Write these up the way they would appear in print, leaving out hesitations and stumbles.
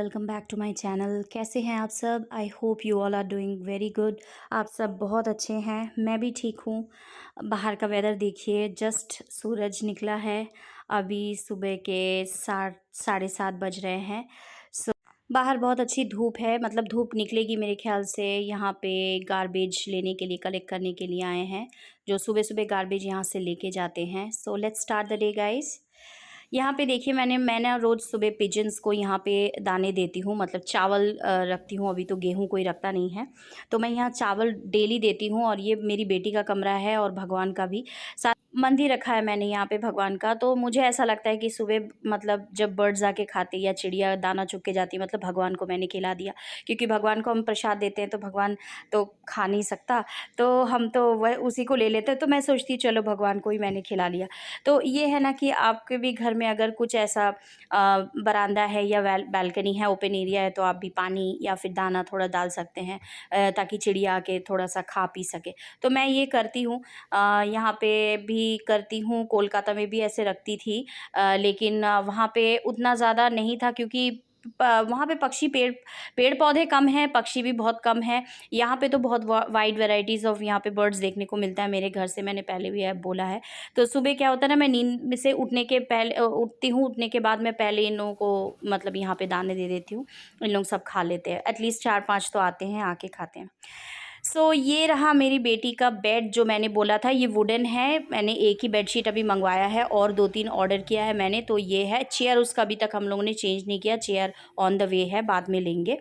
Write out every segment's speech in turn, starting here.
Welcome back to my channel. कैसे हैं आप सब? I hope you all are doing very good. आप सब बहुत अच्छे हैं, मैं भी ठीक हूँ। बाहर का वेदर देखिए, जस्ट सूरज निकला है। अभी सुबह के 7:30 बज रहे हैं। सो बाहर बहुत अच्छी धूप है, मतलब धूप निकलेगी मेरे ख्याल से। यहाँ पे गार्बेज लेने के लिए, कलेक्ट करने के लिए आए हैं, जो सुबह सुबह गार्बेज यहाँ से लेके जाते हैं। So let's start the day guys. यहाँ पे देखिए, मैं रोज़ सुबह पिजन्स को यहाँ पे दाने देती हूँ, मतलब चावल रखती हूँ। अभी तो गेहूँ कोई रखता नहीं है, तो मैं यहाँ चावल डेली देती हूँ। और ये मेरी बेटी का कमरा है और भगवान का भी साथ मंदिर रखा है मैंने यहाँ पे भगवान का। तो मुझे ऐसा लगता है कि सुबह मतलब जब बर्ड्स आके खाते या चिड़िया दाना चुग के जाती, मतलब भगवान को मैंने खिला दिया, क्योंकि भगवान को हम प्रसाद देते हैं तो भगवान तो खा नहीं सकता, तो हम तो वह उसी को ले लेते हैं। तो मैं सोचती चलो भगवान को ही मैंने खिला लिया। तो ये है ना कि आपके भी घर में अगर कुछ ऐसा बरामदा है या बालकनी है, ओपन एरिया है, तो आप भी पानी या फिर दाना थोड़ा डाल सकते हैं, ताकि चिड़िया आके थोड़ा सा खा पी सके। तो मैं ये करती हूँ, यहाँ पे भी करती हूँ। कोलकाता में भी ऐसे रखती थी, लेकिन वहाँ पे उतना ज़्यादा नहीं था, क्योंकि वहाँ पे पेड़ पौधे कम हैं, पक्षी भी बहुत कम हैं। यहाँ पे तो बहुत वाइड वैरायटीज़ ऑफ यहाँ पे बर्ड्स देखने को मिलता है मेरे घर से, मैंने पहले भी बोला है। तो सुबह क्या होता है ना, मैं नींद में से उठने के पहले उठती हूँ, उठने के बाद मैं पहले इन लोगों को मतलब यहाँ पे दाने दे देती हूँ। इन लोग सब खा लेते हैं, एटलीस्ट 4-5 तो आते हैं, आके खाते हैं। सो ये रहा मेरी बेटी का बेड, जो मैंने बोला था ये वुडन है। मैंने एक ही बेडशीट अभी मंगवाया है और 2-3 ऑर्डर किया है मैंने। तो ये है चेयर, उसका अभी तक हम लोगों ने चेंज नहीं किया, चेयर ऑन द वे है, बाद में लेंगे।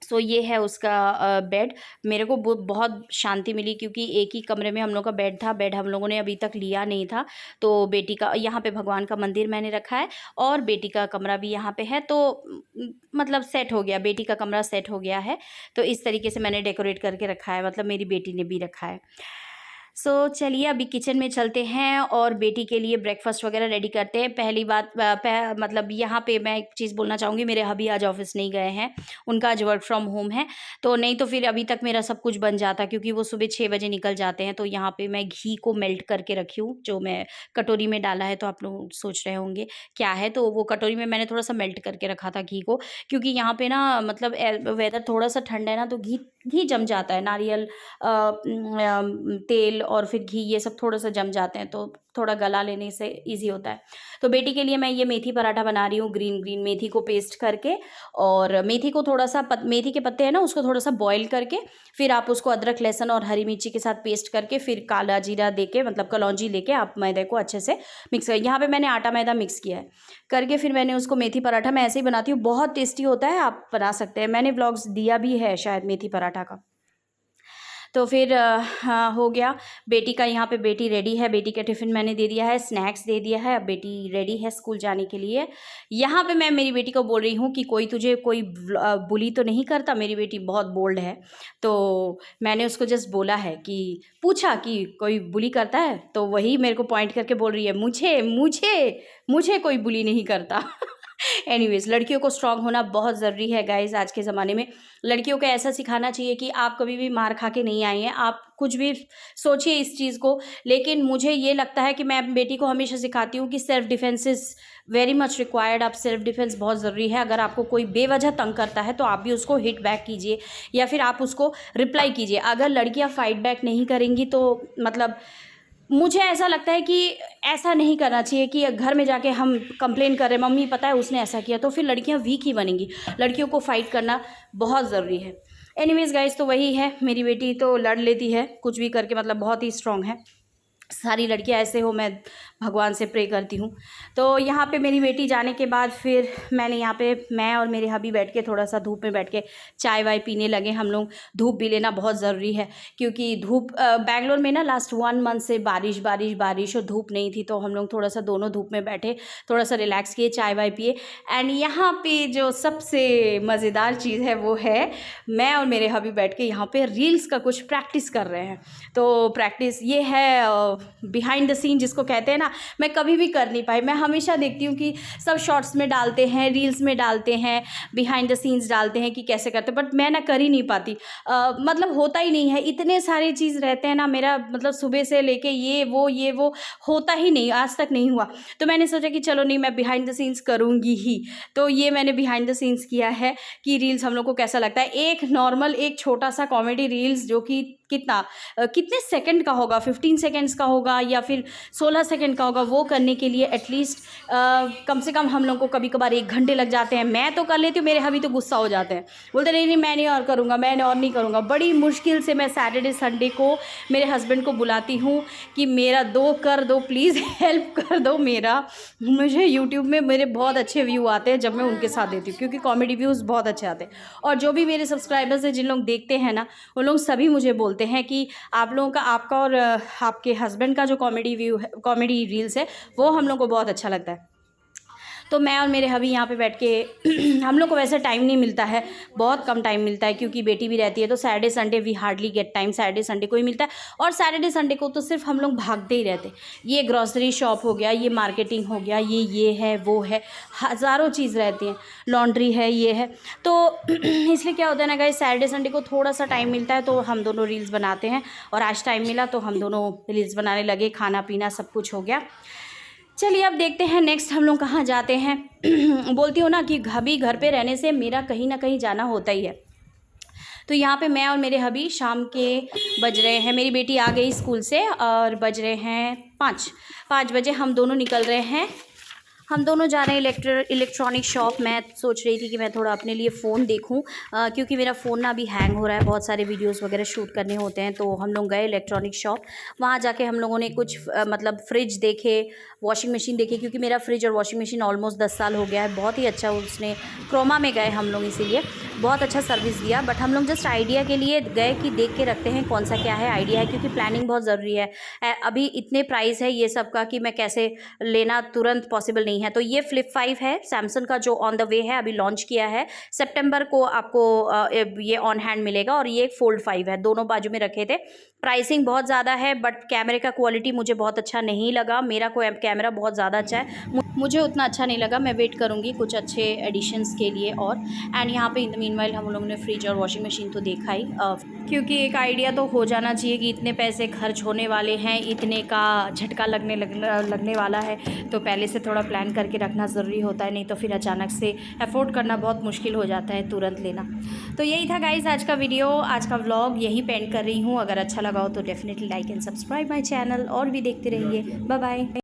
सो ये है उसका बेड। मेरे को बहुत शांति मिली, क्योंकि एक ही कमरे में हम लोग का बेड था। बेड हम लोगों ने अभी तक लिया नहीं था। तो बेटी का यहाँ पे भगवान का मंदिर मैंने रखा है, और बेटी का कमरा भी यहाँ पे है। तो मतलब सेट हो गया, बेटी का कमरा सेट हो गया है। तो इस तरीके से मैंने डेकोरेट करके रखा है, मतलब मेरी बेटी ने भी रखा है। सो चलिए अभी किचन में चलते हैं और बेटी के लिए ब्रेकफास्ट वगैरह रेडी करते हैं। पहली बात मतलब यहाँ पे मैं एक चीज़ बोलना चाहूँगी, मेरे हबी आज ऑफिस नहीं गए हैं, उनका आज वर्क फ्रॉम होम है। तो नहीं तो फिर अभी तक मेरा सब कुछ बन जाता, क्योंकि वो सुबह 6 बजे निकल जाते हैं। तो यहाँ पे मैं घी को मेल्ट करके रखी हूँ, जो मैं कटोरी में डाला है। तो आप लोग सोच रहे होंगे क्या है, तो वो कटोरी में मैंने थोड़ा सा मेल्ट करके रखा था घी को, क्योंकि यहाँ पे ना मतलब वेदर थोड़ा सा ठंडा है ना, तो घी घी जम जाता है। नारियल तेल और फिर घी, ये सब थोड़ा सा जम जाते हैं, तो थोड़ा गला लेने से इजी होता है। तो बेटी के लिए मैं ये मेथी पराठा बना रही हूँ, ग्रीन ग्रीन मेथी को पेस्ट करके। और मेथी को थोड़ा सा मेथी के पत्ते हैं ना, उसको थोड़ा सा बॉईल करके, फिर आप उसको अदरक लहसुन और हरी मिर्ची के साथ पेस्ट करके, फिर काला जीरा देके, मतलब कलौंजी लेके आप मैदे को अच्छे से मिक्स कर, यहाँ पे मैंने आटा मैदा मिक्स किया है करके, फिर मैंने उसको मेथी पराठा मैं ऐसे ही बनाती हूँ, बहुत टेस्टी होता है, आप बना सकते हैं। मैंने व्लॉग्स दिया भी है शायद मेथी पराठा का। तो फिर हाँ, हो गया। बेटी का यहाँ पे बेटी रेडी है, बेटी का टिफ़िन मैंने दे दिया है, स्नैक्स दे दिया है, अब बेटी रेडी है स्कूल जाने के लिए। यहाँ पे मैं मेरी बेटी को बोल रही हूँ कि कोई तुझे कोई बुली तो नहीं करता। मेरी बेटी बहुत बोल्ड है, तो मैंने उसको जस्ट बोला है कि पूछा कि कोई बुली करता है, तो वही मेरे को पॉइंट करके बोल रही है, मुझे मुझे मुझे कोई बुली नहीं करता। एनीवेज, लड़कियों को स्ट्रांग होना बहुत ज़रूरी है गाइज। आज के ज़माने में लड़कियों को ऐसा सिखाना चाहिए कि आप कभी भी मार खा के नहीं आई हैं, आप कुछ भी सोचिए इस चीज़ को। लेकिन मुझे ये लगता है कि मैं बेटी को हमेशा सिखाती हूँ कि self defence is very much required. आप सेल्फ डिफेंस बहुत ज़रूरी है। अगर आपको कोई बेवजह तंग करता है, तो आप भी उसको हिट बैक कीजिए, या फिर आप उसको रिप्लाई कीजिए। अगर लड़कियाँ फाइट बैक नहीं करेंगी, तो मतलब मुझे ऐसा लगता है कि ऐसा नहीं करना चाहिए कि घर में जाके हम कंप्लेन कर रहे हैं, मम्मी पता है उसने ऐसा किया, तो फिर लड़कियां वीक ही बनेंगी। लड़कियों को फाइट करना बहुत ज़रूरी है। एनीवेज गाइस, तो वही है, मेरी बेटी तो लड़ लेती है कुछ भी करके, मतलब बहुत ही स्ट्रांग है। सारी लड़कियां ऐसे हो, मैं भगवान से प्रे करती हूँ। तो यहाँ पे मेरी बेटी जाने के बाद फिर मैंने यहाँ पे मैं और मेरे हबी बैठ के थोड़ा सा धूप में बैठ के चाय वाय पीने लगे हम लोग। धूप भी लेना बहुत ज़रूरी है, क्योंकि धूप बैंगलोर में ना लास्ट 1 मंथ से बारिश बारिश बारिश और धूप नहीं थी। तो हम लोग थोड़ा सा दोनों धूप में बैठे, थोड़ा सा रिलैक्स किए, चाय वाय पिए। एंड यहाँ पे जो सबसे मज़ेदार चीज़ है वो है, मैं और मेरे हबी बैठ के यहाँ पे रील्स का कुछ प्रैक्टिस कर रहे हैं। तो प्रैक्टिस ये है, बिहाइंड द सीन जिसको कहते हैं ना, मैं कभी भी कर नहीं पाई। मैं हमेशा देखती हूँ कि सब शॉर्ट्स में डालते हैं, रील्स में डालते हैं, बिहाइंड द सीन्स डालते हैं कि कैसे करते हैं, बट मैं ना कर ही नहीं पाती। मतलब होता ही नहीं है, इतने सारे चीज़ रहते हैं ना, मेरा मतलब सुबह से लेके ये वो होता ही नहीं, आज तक नहीं हुआ। तो मैंने सोचा कि चलो नहीं, मैं बिहाइंड द सीन्स करूँगी ही। तो ये मैंने बिहाइंड द सीन्स किया है कि रील्स हम लोग को कैसा लगता है। एक नॉर्मल एक छोटा सा कॉमेडी रील्स जो कि कितने सेकंड का होगा, 15 सेकंड्स का होगा या फिर 16 सेकंड का होगा, वो करने के लिए एटलीस्ट कम से कम हम लोग को कभी कभार 1 घंटे लग जाते हैं। मैं तो कर लेती हूँ, मेरे हबी तो गुस्सा हो जाते हैं, बोलते नहीं मैं नहीं और करूँगा, मैं और नहीं करूँगा। बड़ी मुश्किल से मैं सैटरडे संडे को मेरे हस्बैंड को बुलाती हूँ कि मेरा कर दो प्लीज़, हेल्प कर दो मेरा। मुझे यूट्यूब में मेरे बहुत अच्छे व्यू आते हैं जब मैं उनके साथ देती हूँ, क्योंकि कॉमेडी व्यूज़ बहुत अच्छे आते हैं। और जो भी मेरे सब्सक्राइबर्स हैं, जिन लोग देखते हैं ना, वो लोग सभी मुझे बोलते हैं कि आप लोगों का, आपका और आपके हस्बैंड का जो कॉमेडी व्यू है, कॉमेडी रील्स है, वो हम लोग को बहुत अच्छा लगता है। तो मैं और मेरे हबी यहाँ पे बैठ के हम लोग को वैसे टाइम नहीं मिलता है, बहुत कम टाइम मिलता है, क्योंकि बेटी भी रहती है। तो Saturday Sunday we hardly get time, Saturday Sunday को ही मिलता है। और सैटरडे संडे को तो सिर्फ हम लोग भागते ही रहते, ये ग्रॉसरी शॉप हो गया, ये मार्केटिंग हो गया, ये है वो है, हज़ारों चीज़ रहती हैं, लॉन्ड्री है, ये है। तो इसलिए क्या होता है ना गाइस, सैटरडे संडे को थोड़ा सा टाइम मिलता है तो हम दोनों रील्स बनाते हैं। और आज टाइम मिला तो हम दोनों रील्स बनाने लगे, खाना पीना सब कुछ हो गया। चलिए अब देखते हैं नेक्स्ट हम लोग कहाँ जाते हैं। बोलती हूँ ना कि हबी घर पे रहने से मेरा कहीं ना कहीं जाना होता ही है। तो यहाँ पे मैं और मेरे हबी शाम के बज रहे हैं, मेरी बेटी आ गई स्कूल से और बज रहे हैं 5 बजे। हम दोनों निकल रहे हैं, हम दोनों जा रहे हैं इलेक्ट्रॉनिक शॉप। मैं सोच रही थी कि मैं थोड़ा अपने लिए फ़ोन देखूं, क्योंकि मेरा फ़ोन ना अभी हैंग हो रहा है, बहुत सारे वीडियोस वगैरह शूट करने होते हैं। तो हम लोग गए इलेक्ट्रॉनिक शॉप, वहाँ जाके हम लोगों ने कुछ मतलब फ्रिज देखे, वॉशिंग मशीन देखी, क्योंकि मेरा फ्रिज और वॉशिंग मशीन ऑलमोस्ट 10 साल हो गया है। बहुत ही अच्छा, उसने क्रोमा में गए हम लोग, इसीलिए बहुत अच्छा सर्विस दिया। बट हम लोग जस्ट आइडिया के लिए गए कि देख के रखते हैं कौन सा क्या है, आइडिया है, क्योंकि प्लानिंग बहुत ज़रूरी है। अभी इतने प्राइस है ये सब का कि मैं कैसे लेना तुरंत पॉसिबल नहीं है। तो ये फ्लिप 5 है सैमसंग का, जो ऑन द वे है, अभी लॉन्च किया है। सितंबर को आपको ये ऑन हैंड मिलेगा। और ये फोल्ड 5 है, दोनों बाजू में रखे थे। प्राइसिंग बहुत ज़्यादा है, बट कैमरे का क्वालिटी मुझे बहुत अच्छा नहीं लगा। मेरा कैमरा बहुत ज़्यादा अच्छा है, मुझे उतना अच्छा नहीं लगा। मैं वेट करूँगी कुछ अच्छे एडिशंस के लिए। और एंड यहाँ पे इन द मीनवाइल हम लोगों ने फ्रिज और वॉशिंग मशीन तो देखा ही, क्योंकि एक आइडिया तो हो जाना चाहिए कि इतने पैसे खर्च होने वाले हैं, इतने का झटका लगने वाला है, तो पहले से थोड़ा प्लान करके रखना ज़रूरी होता है। नहीं तो फिर अचानक से अफोर्ड करना बहुत मुश्किल हो जाता है, तुरंत लेना। तो यही था गाइज़ आज का वीडियो, आज का व्लॉग यहीं पे एंड कर रही हूँ। अगर अच्छा लगा हो तो definitely like and subscribe my channel, और भी देखते रहिए। Bye bye.